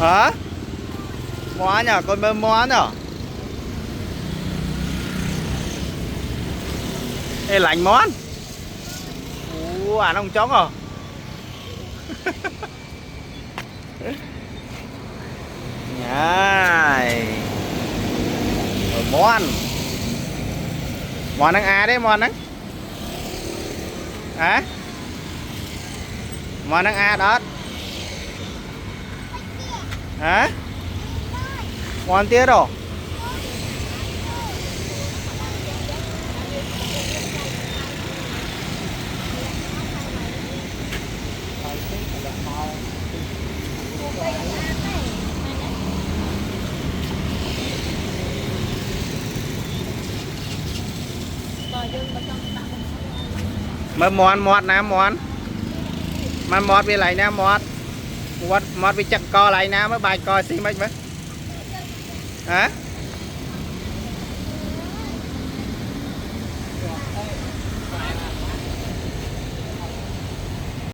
hả món nhở con bơm món nhở ê lạnh món ông chóng rồi nhai món món ăn à đấy món ăn hả món ăn à đó hả món tía rồi mà món mọt nè món mà mọt về lại nè mọt mọt về chặt co lại nè mới bài coi xí mấy hả